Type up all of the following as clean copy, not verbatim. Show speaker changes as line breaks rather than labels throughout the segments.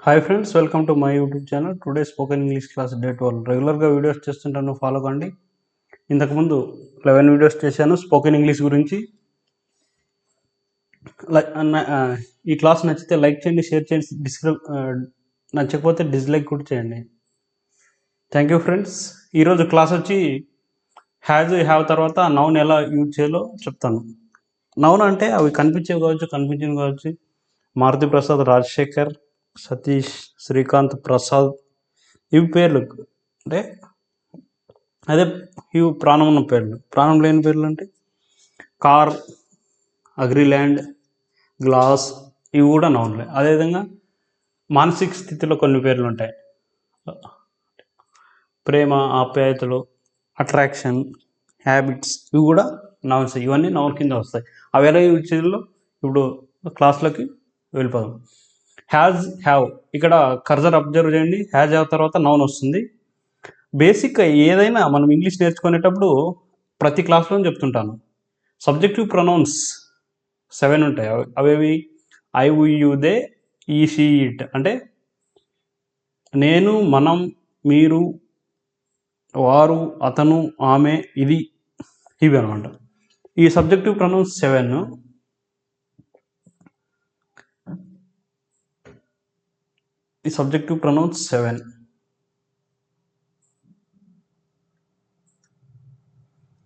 Hi friends, welcome to my YouTube channel. Today spoken English class day 12. రెగ్యులర్గా videos చేస్తుంటాను, follow కండి. ఇంతకుముందు 11 videos చేశాను స్పోకెన్ ఇంగ్లీష్ గురించి. ఈ క్లాస్ నచ్చితే లైక్ చేయండి, షేర్ చేయండి, నచ్చకపోతే డిస్లైక్ కూడా చేయండి. Thank you friends. ఈరోజు క్లాస్ వచ్చి హ్యావ్ తర్వాత నౌన్ ఎలా యూజ్ చేయాలో చెప్తాను. నౌన్ అంటే అవి కనిపించేవి కావచ్చు, కనిపించేవి కావచ్చు. మారుతి ప్రసాద్, రాజశేఖర్, సతీష్, శ్రీకాంత్, ప్రసాద్, ఇవి పేర్లు. అంటే అదే ఇవి ప్రాణం ఉన్న పేర్లు. ప్రాణం లేని పేర్లు అంటే కార్, అగ్రిల్యాండ్, గ్లాస్, ఇవి కూడా నౌన్లే. అదేవిధంగా మానసిక స్థితిలో కొన్ని పేర్లు ఉంటాయి. ప్రేమ, ఆప్యాయతలు, అట్రాక్షన్, హ్యాబిట్స్, ఇవి కూడా నౌన్స్. ఇవన్నీ నౌన్ కింద వస్తాయి. అవి ఎలా యూజ్ చేయాలో ఇప్పుడు క్లాస్లోకి వెళ్ళిపోదాం. హ్యావ్, ఇక్కడ కర్జర్ అబ్జర్వ్ చేయండి. హ్యావ్ తర్వాత నౌన్ వస్తుంది. బేసిక్గా ఏదైనా మనం ఇంగ్లీష్ నేర్చుకునేటప్పుడు ప్రతి క్లాస్లో చెప్తుంటాను, సబ్జెక్టివ్ ప్రొనౌన్స్ 7 ఉంటాయి. అవేవి ఐ, వి, యు, దే, ఈ, షీ, ఇట్. అంటే నేను, మనం, మీరు, వారు, అతను, ఆమె, ఇది, ఇవి అనమాట. ఈ సబ్జెక్టివ్ ప్రొనౌన్స్ 7. ఈ సబ్జెక్టివ్ ప్రొనౌన్స్ 7.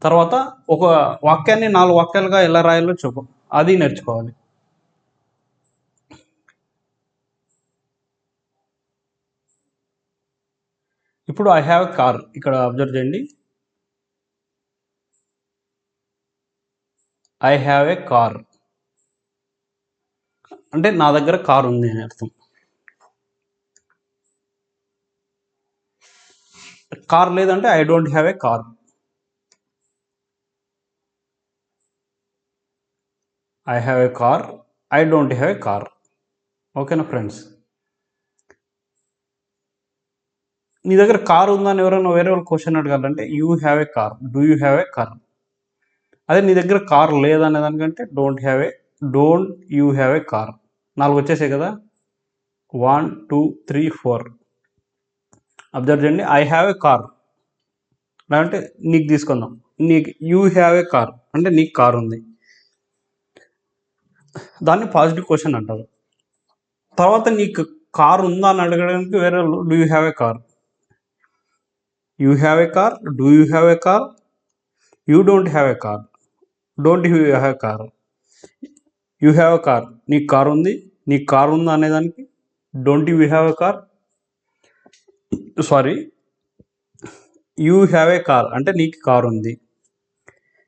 తర్వాత ఒక వాక్యాన్ని 4 వాక్యాలుగా ఎలా రాయాలో చెప్పు, అది నేర్చుకోవాలి. ఇప్పుడు ఐ హ్యావ్ కార్, ఇక్కడ అబ్జర్వ్ చేయండి. ఐ హ్యావ్ ఏ కార్ అంటే నా దగ్గర కార్ ఉంది అని అర్థం. కార్ లేదంటే I don't have a car. I have a car, I don't have a car. ఓకేనా ఫ్రెండ్స్? నీ దగ్గర కార్ ఉందని ఎవరైనా వేరే వాళ్ళు క్వశ్చన్ అడగాలంటే you have a car, do you have a car. అదే నీ దగ్గర కార్ లేదనే దానికంటే don't you have a car. 4 వచ్చేసాయి కదా. 1 2 3 4. అబ్జర్వ్ చేయండి. ఐ హ్యావ్ ఏ కార్ అంటే నీకు తీసుకుందాం. నీకు యూ హ్యావ్ ఏ కార్ అంటే నీకు కార్ ఉంది. దాన్ని పాజిటివ్ క్వశ్చన్ అంటారు. తర్వాత నీకు కార్ ఉందా అని అడగడానికి వేరే do you have a car. You have a car, do you have a car, you don't have a car, don't you have a car. You have a car, నీకు car ఉంది. నీకు కార్ ఉందా అనేదానికి don't you have a car, sorry, you have a car అంటే నీకు car ఉంది.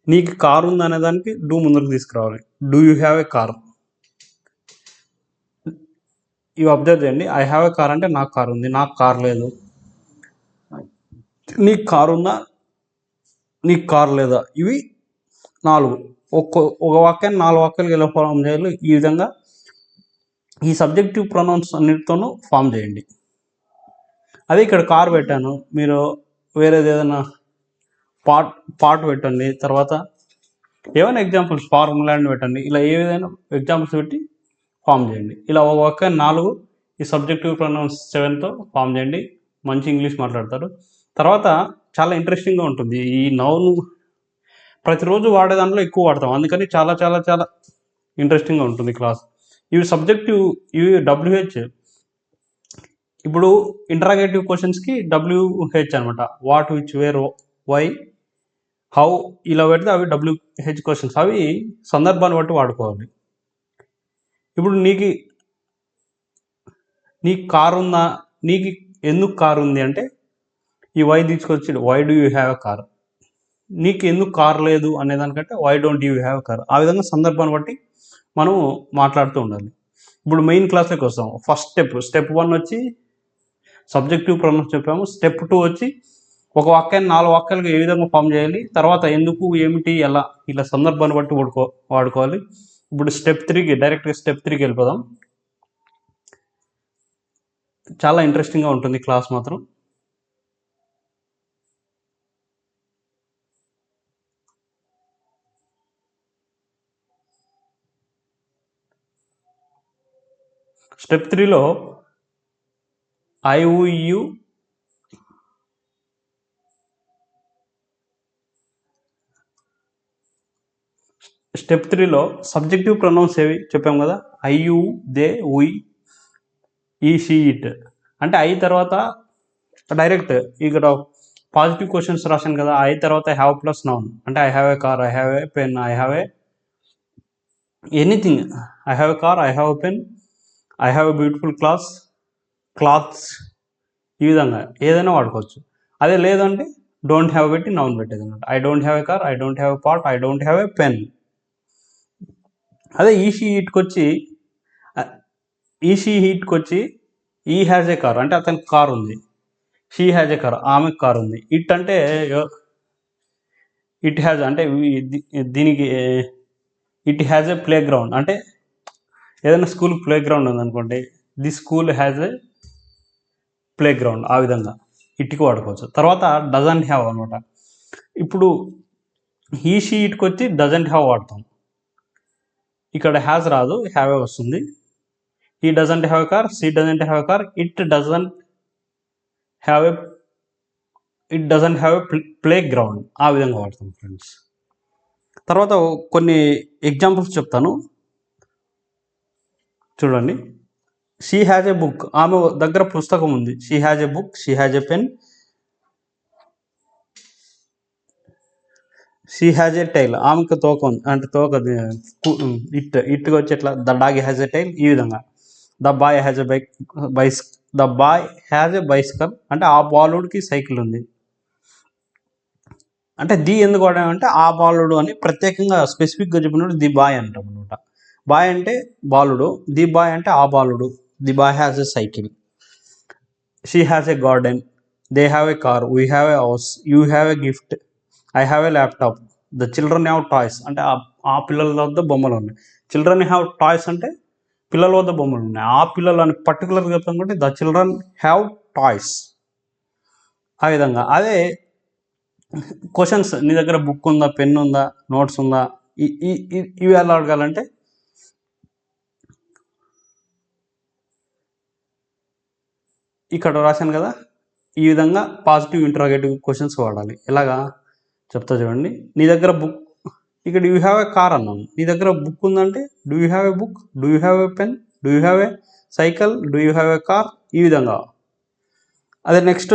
నీకు car ఉంది అనేదానికి డూ ముందుకు తీసుకురావాలి. Do you have a car. ఇవి అబ్జర్వ్ చేయండి. ఐ హ్యావ్ ఏ కార్ అంటే నాకు కార్ ఉంది, నాకు కార్ లేదు. నీకు కార్ ఉందా, నీకు కార్ లేదా. ఇవి 4. ఒక వాక్యాన్ని 4 వాక్యాలుగా ఎలా ఫామ్ చేయాలి, ఈ విధంగా ఈ సబ్జెక్టివ్ ప్రొనౌన్స్ అన్నిటితోనూ ఫామ్ చేయండి. అదే ఇక్కడ కార్ పెట్టాను, మీరు వేరేది ఏదైనా పార్ట్ పెట్టండి. తర్వాత ఏమైనా ఎగ్జాంపుల్స్, ఫార్ములాని పెట్టండి. ఇలా ఏ విధంగా ఎగ్జాంపుల్స్ పెట్టి ఫామ్ చేయండి. ఇలా ఒక వాక్యాన్ని 4 ఈ సబ్జెక్టివ్ ప్రొనౌన్స్ 7తో ఫామ్ చేయండి. మంచి ఇంగ్లీష్ మాట్లాడతారు. తర్వాత చాలా ఇంట్రెస్టింగ్గా ఉంటుంది. ఈ నౌన్ ప్రతిరోజు వాడే దాంట్లో ఎక్కువ వాడతాం, అందుకని చాలా చాలా చాలా ఇంట్రెస్టింగ్గా ఉంటుంది క్లాస్. ఇవి సబ్జెక్టివ్, ఇవి WH. ఇప్పుడు ఇంటరాగేటివ్ క్వశ్చన్స్కి WH అనమాట. What, which, where, why, how, ఇలా పెడితే అవి WH క్వశ్చన్స్. అవి సందర్భాన్ని బట్టి వాడుకోవాలి. ఇప్పుడు నీకు కారు ఉందా, నీకు ఎందుకు కారు ఉంది అంటే ఈ వై తీసుకొచ్చి why do you have a car. నీకు ఎందుకు కార్ లేదు అనేదానికంటే why don't you have car. ఆ విధంగా సందర్భాన్ని బట్టి మనం మాట్లాడుతూ ఉండాలి. ఇప్పుడు మెయిన్ క్లాస్లోకి వస్తాం. ఫస్ట్ స్టెప్ 1 వచ్చి సబ్జెక్టివ్ ప్రొనౌన్స్ చెప్పాము. స్టెప్ 2 వచ్చి ఒక వాక్యాన్ని 4 వాక్యాలుగా ఏ విధంగా ఫామ్ చేయాలి, తర్వాత ఎందుకు, ఏమిటి, ఎలా, ఇలా సందర్భాన్ని బట్టి వాడుకోవాలి. ఇప్పుడు డైరెక్ట్గా స్టెప్ 3కి వెళ్ళిపోదాం. చాలా ఇంట్రెస్టింగ్గా ఉంటుంది క్లాస్ మాత్రం. స్టెప్ 3లో ఐ ఊ యు స్టెప్ 3లో సబ్జెక్టివ్ ప్రొనౌన్స్ ఏవి చెప్పాం కదా, ఐ యు దే ఉయ్ ఈ షీ ఇట్. అంటే ఐ తర్వాత డైరెక్ట్ ఇక్కడ పాజిటివ్ క్వశ్చన్స్ రాశాను కదా, ఐ తర్వాత హ్యావ్ ప్లస్ నౌన్. అంటే I have a car, I have a pen, I have a anything. I have a car, I have a pen, I have a beautiful clothes. ఈ విధంగా ఏదైనా వాడుకోవచ్చు. అదే లేదంటే డోంట్ హ్యావ్ పెట్టి noun పెట్టేది అనమాట. I don't have a car, I don't have a pot, I don't have a pen. అదే ఈ షీ ఇట్కి వచ్చి ఈ హ్యాజ్ ఏ కార్ అంటే అతనికి కార్ ఉంది. షీ హ్యాజ్ ఏ కార్ ఆమెకు కార్ ఉంది. ఇట్ అంటే ఇట్ హ్యాజ్ అంటే దీనికి it has a play ground. అంటే ఏదైనా స్కూల్ ప్లే గ్రౌండ్ ఉందనుకోండి, the school has a play ground. ఆ విధంగా ఇట్కి వాడుకోవచ్చు. తర్వాత డజంట్ హ్యావ్ అనమాట. ఇప్పుడు ఈ షీ ఇట్కి వచ్చి డజంట్ హ్యావ్ వాడతాం. ఇక్కడ హ్యాజ్ రాదు, హ్యావ్ ఏ వస్తుంది. ఈ doesn't have a car, she doesn't have a car, it doesn't have a play ground. ఆ విధంగా వాడతాం ఫ్రెండ్స్. తర్వాత కొన్ని ఎగ్జాంపుల్స్ చెప్తాను చూడండి. షీ హ్యాజ్ ఏ బుక్, ఆమె దగ్గర పుస్తకం ఉంది. She has a book, she has a pen, she has a tail, ఆమెకు తోక ఉంది. అంటే తోక ఇట్గా వచ్చి ఎట్లా the dog has a tail. ఈ విధంగా the boy has a bicycle అంటే ఆ బాలుడికి సైకిల్ ఉంది. అంటే ది ఎందుకు వాడామంటే ఆ బాలుడు అని ప్రత్యేకంగా స్పెసిఫిక్గా చెప్పినప్పుడు ది బాయ్ అంటాం అనమాట. బాయ్ అంటే బాలుడు, ది బాయ్ అంటే ఆ బాలుడు. The bye has a cycle. She has a garden, they have a car, we have a house, you have a gift, I have a laptop, the children have toys అంటే ఆ పిల్లల వద్ద బొమ్మలు ఉన్నాయి. Children have toys అంటే పిల్లల వద్ద బొమ్మలు ఉన్నాయి. ఆ పిల్లలు అని పర్టికులర్గా చెప్తాం కాబట్టి ద చిల్డ్రన్ హ్యావ్ టాయ్స్. ఆ విధంగా. అదే క్వశ్చన్స్, నీ దగ్గర బుక్ ఉందా, పెన్ ఉందా, నోట్స్ ఉందా, ఇవి ఎలా అడగాలంటే ఇక్కడ రాశాను కదా, ఈ విధంగా పాజిటివ్ ఇంటరాగేటివ్ క్వశ్చన్స్ వాడాలి. ఎలాగా చెప్తా చూడండి. నీ దగ్గర బుక్, ఇక్కడ యూ హ్యావ్ ఏ కార్ అన్నాను. నీ దగ్గర బుక్ ఉందంటే do you have a book, do you have a pen, do you have a cycle, do you have a car. ఈ విధంగా. అదే నెక్స్ట్